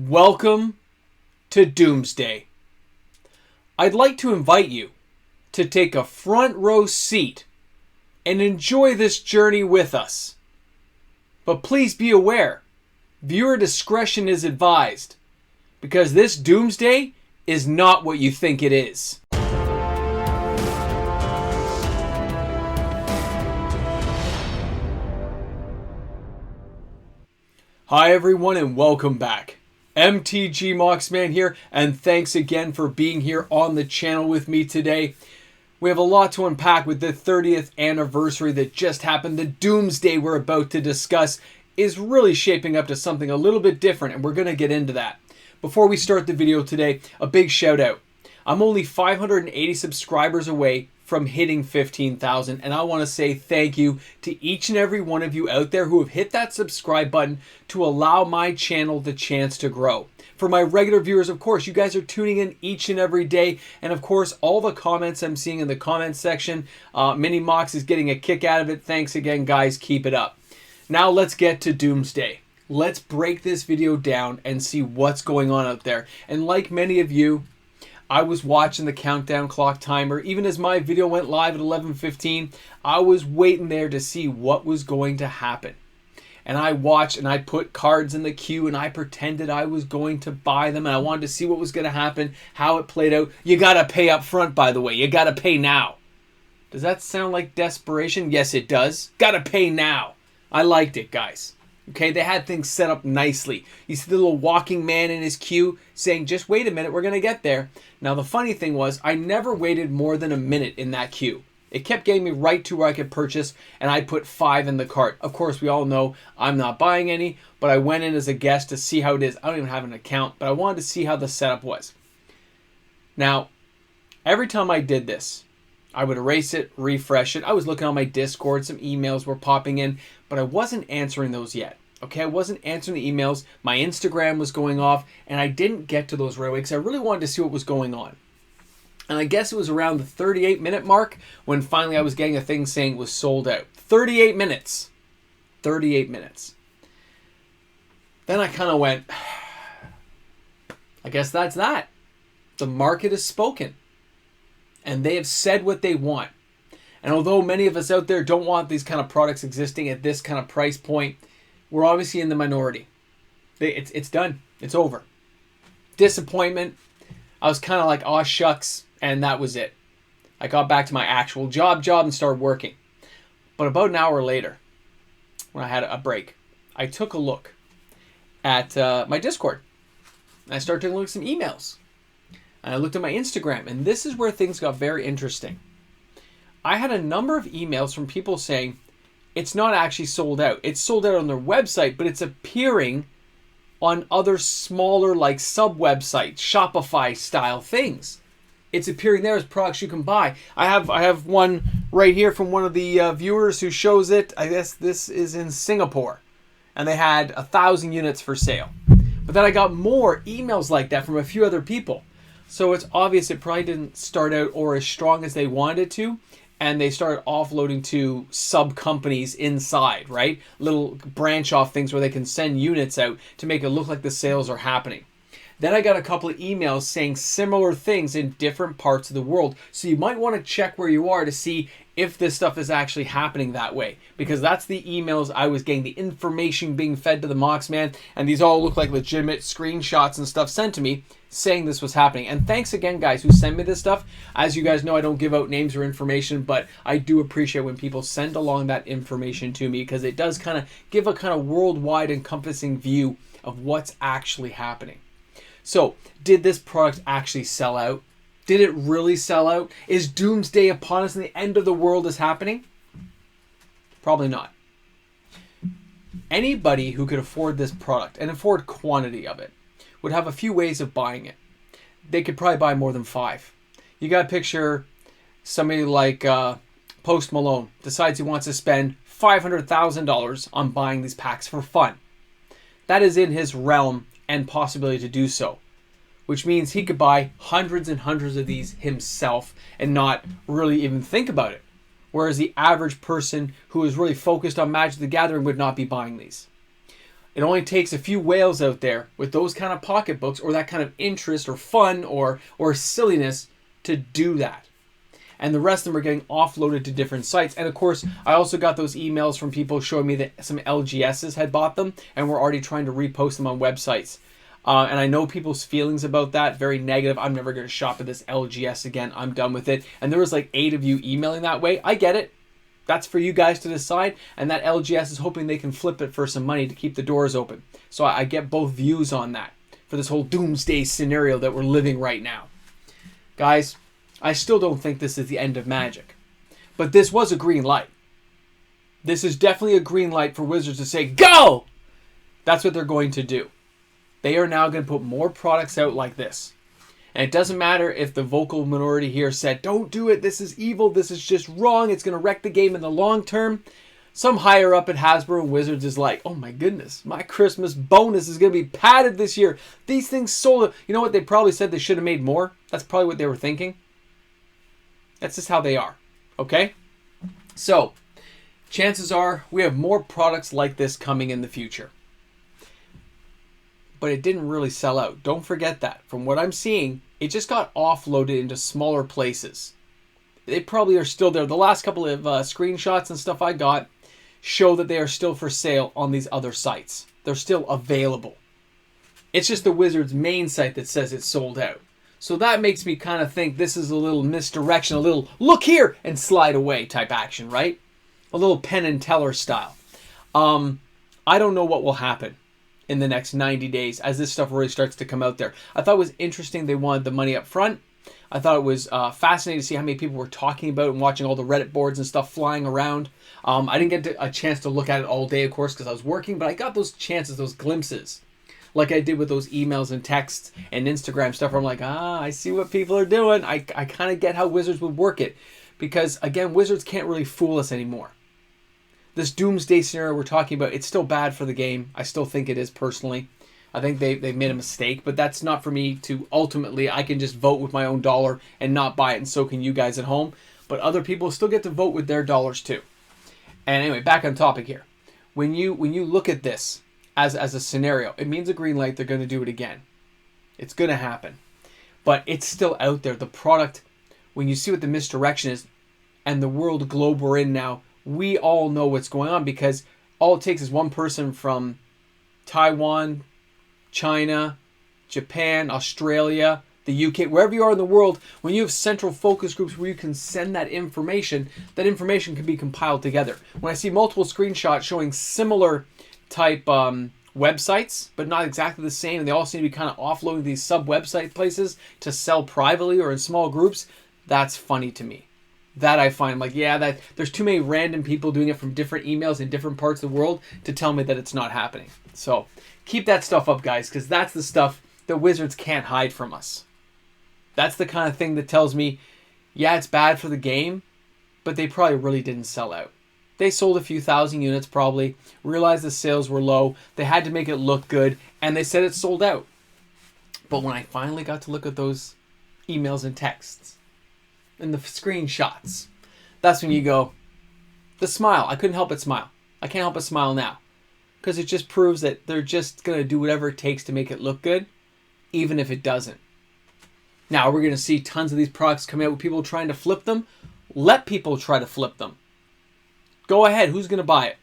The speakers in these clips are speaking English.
Welcome to Doomsday. I'd like to invite you to take a front row seat and enjoy this journey with us. But please be aware, viewer discretion is advised, because this Doomsday is not what you think it is. Hi everyone and welcome back. MTG Moxman here, and thanks again for being here on the channel with me today. We have a lot to unpack with the 30th anniversary that just happened. The Doomsday we're about to discuss is really shaping up to something a little bit different, and we're going to get into that. Before we start the video today, a big shout out. I'm only 580 subscribers away from hitting 15,000, and I want to say thank you to each and every one of you out there who have hit that subscribe button to allow my channel the chance to grow. For my regular viewers, of course, you guys are tuning in each and every day, and of course, all the comments I'm seeing in the comments section, Mini Mox is getting a kick out of it. Thanks again, guys. Keep it up. Now let's get to Doomsday. Let's break this video down and see what's going on out there. And like many of you, I was watching the countdown clock timer. Even as my video went live at 11:15, I was waiting there to see what was going to happen. And I watched and I put cards in the queue and I pretended I was going to buy them and I wanted to see what was going to happen, how it played out. You got to pay up front, by the way. You got to pay now. Does that sound like desperation? Yes, it does. Got to pay now. I liked it, guys. Okay, they had things set up nicely. You see the little walking man in his queue saying, just wait a minute, we're going to get there. Now, the funny thing was, I never waited more than a minute in that queue. It kept getting me right to where I could purchase, and I put 5 in the cart. Of course, we all know I'm not buying any, but I went in as a guest to see how it is. I don't even have an account, but I wanted to see how the setup was. Now, every time I did this, I would erase it, refresh it. I was looking on my Discord, some emails were popping in, but I wasn't answering those yet. Okay, I wasn't answering the emails. My Instagram was going off, and I didn't get to those right away because I really wanted to see what was going on. And I guess it was around the 38-minute mark when finally I was getting a thing saying it was sold out. 38 minutes. 38 minutes. Then I kind of went, I guess that's that. The market has spoken. And they have said what they want. And although many of us out there don't want these kind of products existing at this kind of price point, we're obviously in the minority. It's done. It's over. Disappointment. I was kind of like, aw shucks, and that was it. I got back to my actual job and started working. But about an hour later, when I had a break, I took a look at my Discord. And I started taking a look at some emails. And I looked at my Instagram, and this is where things got very interesting. I had a number of emails from people saying, it's not actually sold out. It's sold out on their website, but it's appearing on other smaller like sub-websites, Shopify style things. It's appearing there as products you can buy. I have one right here from one of the viewers who shows it. I guess this is in Singapore. And they had 1,000 units for sale. But then I got more emails like that from a few other people. So it's obvious it probably didn't start out or as strong as they wanted it to. And they started offloading to sub-companies inside, right? Little branch-off things where they can send units out to make it look like the sales are happening. Then I got a couple of emails saying similar things in different parts of the world. So you might want to check where you are to see if this stuff is actually happening that way. Because that's the emails I was getting, the information being fed to the Moxman. And these all look like legitimate screenshots and stuff sent to me saying this was happening. And thanks again, guys, who send me this stuff. As you guys know, I don't give out names or information, but I do appreciate when people send along that information to me because it does kind of give a kind of worldwide encompassing view of what's actually happening. So, did this product actually sell out? Did it really sell out? Is Doomsday upon us and the end of the world is happening? Probably not. Anybody who could afford this product and afford quantity of it would have a few ways of buying it. They could probably buy more than 5. You got to picture somebody like Post Malone decides he wants to spend $500,000 on buying these packs for fun. That is in his realm and possibility to do so, which means he could buy hundreds and hundreds of these himself and not really even think about it. Whereas the average person who is really focused on Magic the Gathering would not be buying these. It only takes a few whales out there with those kind of pocketbooks or that kind of interest or fun or silliness to do that. And the rest of them are getting offloaded to different sites. And of course, I also got those emails from people showing me that some LGSs had bought them and were already trying to repost them on websites. And I know people's feelings about that, very negative. I'm never going to shop at this LGS again. I'm done with it. And there was like 8 of you emailing that way. I get it. That's for you guys to decide. And that LGS is hoping they can flip it for some money to keep the doors open. So I get both views on that for this whole doomsday scenario that we're living right now. Guys, I still don't think this is the end of Magic. But this was a green light. This is definitely a green light for Wizards to say, go! That's what they're going to do. They are now going to put more products out like this. And it doesn't matter if the vocal minority here said, don't do it, this is evil, this is just wrong, it's going to wreck the game in the long term. Some higher up at Hasbro and Wizards is like, oh my goodness, my Christmas bonus is going to be padded this year. These things sold. You know what? They probably said they should have made more. That's probably what they were thinking. That's just how they are. Okay? So, chances are we have more products like this coming in the future. But it didn't really sell out. Don't forget that. From what I'm seeing, it just got offloaded into smaller places. They probably are still there. The last couple of screenshots and stuff I got show that they are still for sale on these other sites. They're still available. It's just the Wizards main site that says it's sold out. So that makes me kind of think this is a little misdirection, a little look here and slide away type action, right? A little Penn and Teller style. I don't know what will happen in the next 90 days as this stuff really starts to come out there. I thought it was interesting they wanted the money up front. I thought it was fascinating to see how many people were talking about and watching all the Reddit boards and stuff flying around. I didn't get a chance to look at it all day, of course, because I was working, but I got those chances, those glimpses, like I did with those emails and texts and Instagram stuff where I'm like, I see what people are doing. I kind of get how Wizards would work it. Because, again, Wizards can't really fool us anymore. This doomsday scenario we're talking about, it's still bad for the game. I still think it is personally. I think they've made a mistake, but that's not for me to ultimately, I can just vote with my own dollar and not buy it, and so can you guys at home. But other people still get to vote with their dollars too. And anyway, back on topic here. When you look at this as a scenario, it means a green light, they're going to do it again. It's going to happen. But it's still out there. The product, when you see what the misdirection is, and the world globe we're in now, we all know what's going on because all it takes is one person from Taiwan, China, Japan, Australia, the UK, wherever you are in the world, when you have central focus groups where you can send that information can be compiled together. When I see multiple screenshots showing similar type websites, but not exactly the same, and they all seem to be kind of offloading these sub-website places to sell privately or in small groups, that's funny to me. That I find, like, yeah, that there's too many random people doing it from different emails in different parts of the world to tell me that it's not happening. So keep that stuff up, guys, because that's the stuff that Wizards can't hide from us. That's the kind of thing that tells me, yeah, it's bad for the game, but they probably really didn't sell out. They sold a few thousand units probably, realized the sales were low, they had to make it look good, and they said it sold out. But when I finally got to look at those emails and texts, and the screenshots, that's when you go, the smile. I couldn't help but smile. I can't help but smile now. Because it just proves that they're just going to do whatever it takes to make it look good, even if it doesn't. Now, we're going to see tons of these products coming out with people trying to flip them. Let people try to flip them. Go ahead. Who's going to buy it?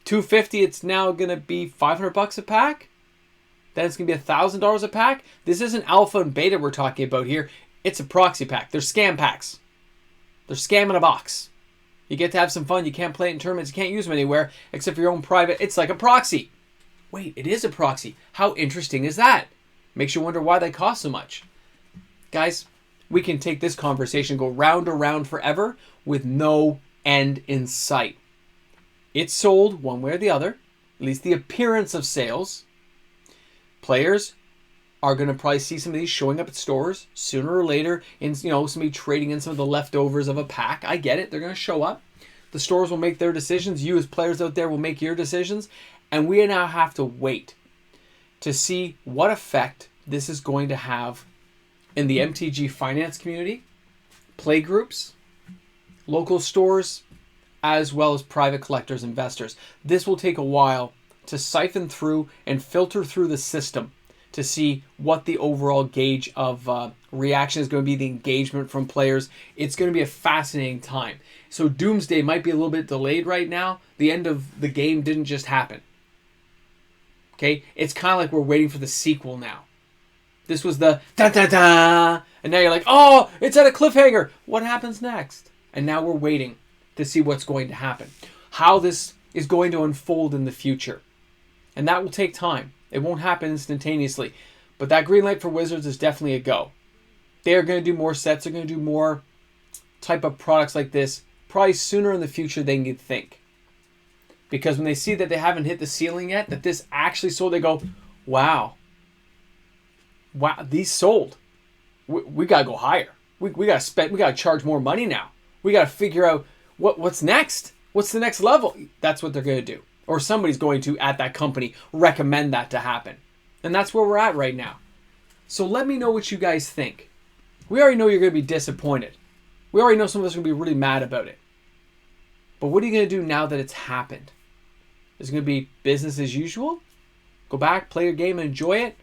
$250, it's now going to be $500 a pack? Then it's going to be $1,000 a pack? This isn't alpha and beta we're talking about here. It's a proxy pack. They're scam packs. They're scam in a box. You get to have some fun. You can't play it in tournaments. You can't use them anywhere except for your own private. It's like a proxy. Wait, it is a proxy. How interesting is that? Makes you wonder why they cost so much. Guys, we can take this conversation, go round and round forever with no end in sight. It's sold one way or the other. At least the appearance of sales. Players are going to probably see some of these showing up at stores sooner or later, in, somebody trading in some of the leftovers of a pack. I get it. They're going to show up. The stores will make their decisions. You as players out there will make your decisions. And we now have to wait to see what effect this is going to have in the MTG finance community, play groups, local stores, as well as private collectors, investors. This will take a while to siphon through and filter through the system to see what the overall gauge of reaction is going to be, the engagement from players. It's going to be a fascinating time. So Doomsday might be a little bit delayed right now. The end of the game didn't just happen. Okay? It's kind of like we're waiting for the sequel now. This was the da-da-da, and now you're like, oh, it's at a cliffhanger. What happens next? And now we're waiting to see what's going to happen. How this is going to unfold in the future. And that will take time. It won't happen instantaneously. But that green light for Wizards is definitely a go. They are going to do more sets. They're going to do more type of products like this probably sooner in the future than you'd think. Because when they see that they haven't hit the ceiling yet, that this actually sold, they go, wow. Wow, these sold. We got to go higher. We got to spend. We got to charge more money now. We got to figure out what's next. What's the next level? That's what they're going to do. Or somebody's going to, at that company, recommend that to happen. And that's where we're at right now. So let me know what you guys think. We already know you're going to be disappointed. We already know some of us are going to be really mad about it. But what are you going to do now that it's happened? Is it going to be business as usual? Go back, play your game, and enjoy it?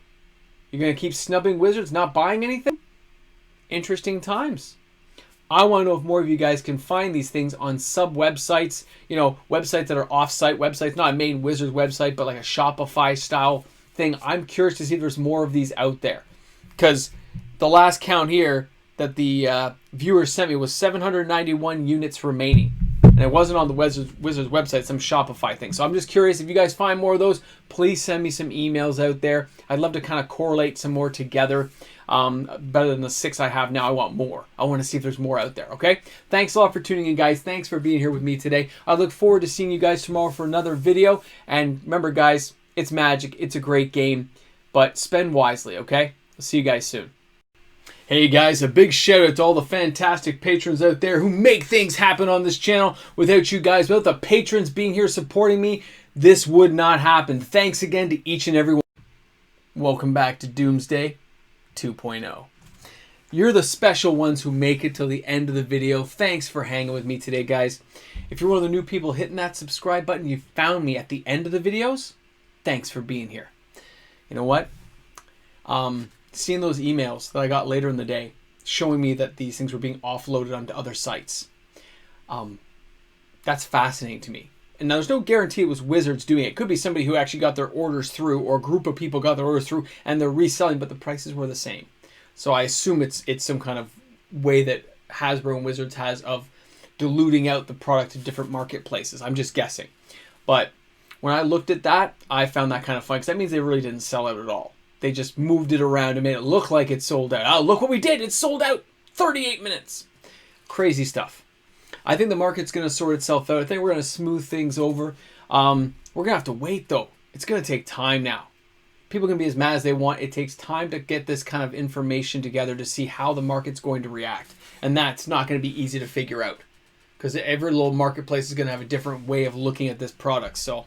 You're going to keep snubbing Wizards, not buying anything? Interesting times. I want to know if more of you guys can find these things on sub-websites, you know, websites that are off-site websites, not a main Wizards website, but like a Shopify-style thing. I'm curious to see if there's more of these out there. Because the last count here that the viewers sent me was 791 units remaining. And it wasn't on the Wizards website, some Shopify thing. So I'm just curious, if you guys find more of those, please send me some emails out there. I'd love to kind of correlate some more together. Better than the 6 I have now. I want more. I want to see if there's more out there, okay? Thanks a lot for tuning in, guys. Thanks for being here with me today. I look forward to seeing you guys tomorrow for another video. And remember, guys, it's Magic. It's a great game. But spend wisely, okay? I'll see you guys soon. Hey guys, a big shout out to all the fantastic patrons out there who make things happen on this channel. Without you guys, without the patrons being here supporting me, this would not happen. Thanks again to each and every one. Welcome back to Doomsday 2.0. You're the special ones who make it till the end of the video. Thanks for hanging with me today, guys. If you're one of the new people hitting that subscribe button, you found me at the end of the videos, thanks for being here. You know what? Seeing those emails that I got later in the day showing me that these things were being offloaded onto other sites. That's fascinating to me. And now there's no guarantee it was Wizards doing it. It could be somebody who actually got their orders through, or a group of people got their orders through and they're reselling, but the prices were the same. So I assume it's some kind of way that Hasbro and Wizards has of diluting out the product to different marketplaces. I'm just guessing. But when I looked at that, I found that kind of fun, because that means they really didn't sell out at all. They just moved it around and made it look like it sold out. Oh, look what we did. It sold out 38 minutes. Crazy stuff. I think the market's going to sort itself out. I think we're going to smooth things over. We're going to have to wait, though. It's going to take time now. People can be as mad as they want. It takes time to get this kind of information together to see how the market's going to react. And that's not going to be easy to figure out, because every little marketplace is going to have a different way of looking at this product. So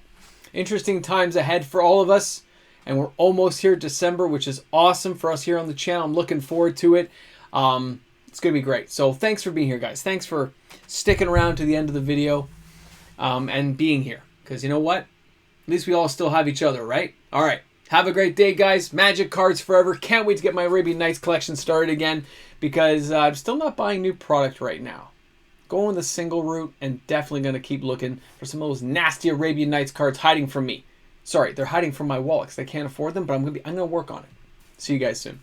interesting times ahead for all of us. And we're almost here at December, which is awesome for us here on the channel. I'm looking forward to it. It's going to be great. So thanks for being here, guys. Thanks for sticking around to the end of the video and being here. Because you know what? At least we all still have each other, right? All right. Have a great day, guys. Magic cards forever. Can't wait to get my Arabian Nights collection started again, because I'm still not buying new product right now. Going the single route, and definitely going to keep looking for some of those nasty Arabian Nights cards hiding from me. Sorry, they're hiding from my wallet because I can't afford them, but I'm gonna work on it. See you guys soon.